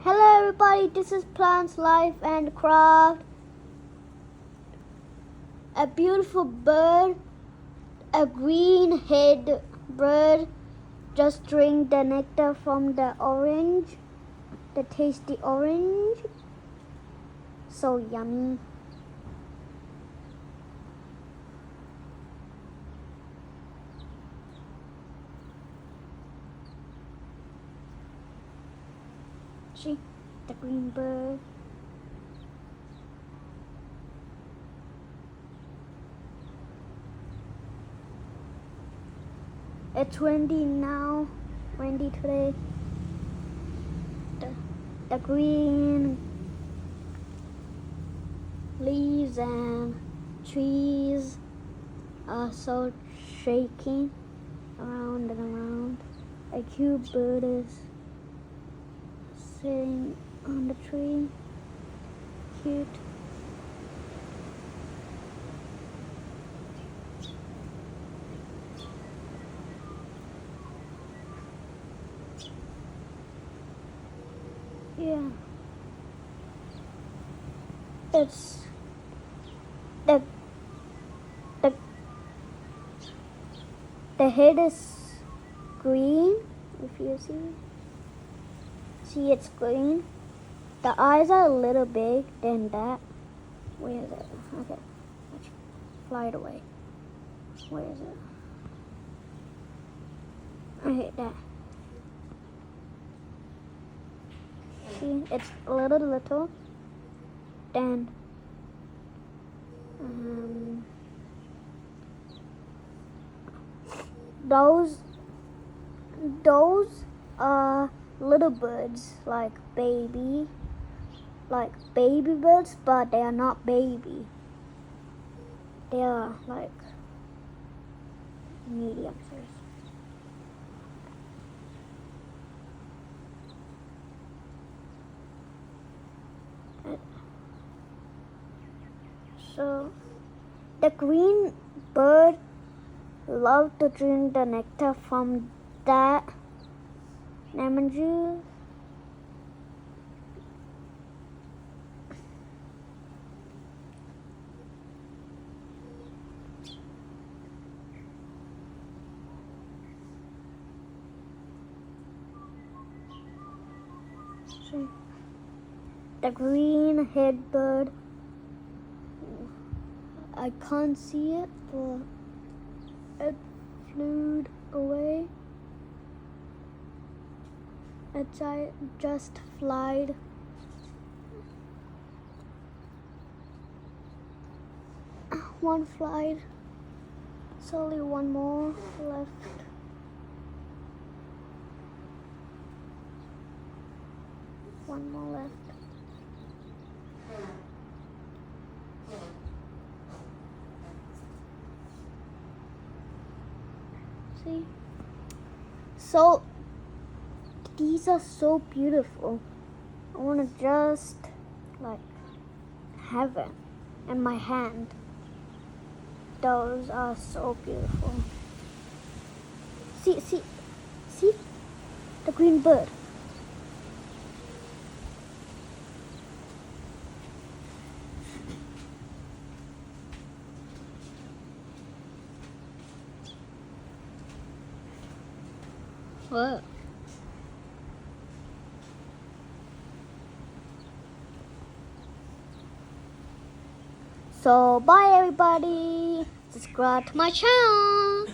Hello everybody, this is Plants, Life and Craft. A beautiful bird, a green-headed bird, just drink the nectar from the orange, the tasty orange. So yummy. See, the green bird. It's windy now, windy today. The green leaves and trees are so shaking around and around. A cute bird is sitting on the tree. Cute. Yeah. It's the head is green, if you see it's green. The eyes are a little big than that. Where is it? Okay, let's fly it away. Where is it? I hate that. See, it's a little. Then those are little birds, like baby birds, but they are not baby. They are like medium size. So the green bird loves to drink the nectar from that lemon juice. See, the green-headed bird. I can't see it, but it flew away. It just flied. One flight. It's only one more left. One more left. See? So these are so beautiful. I want to just like have it in my hand. Those are so beautiful. See the green bird. What? So bye everybody. Subscribe to my channel.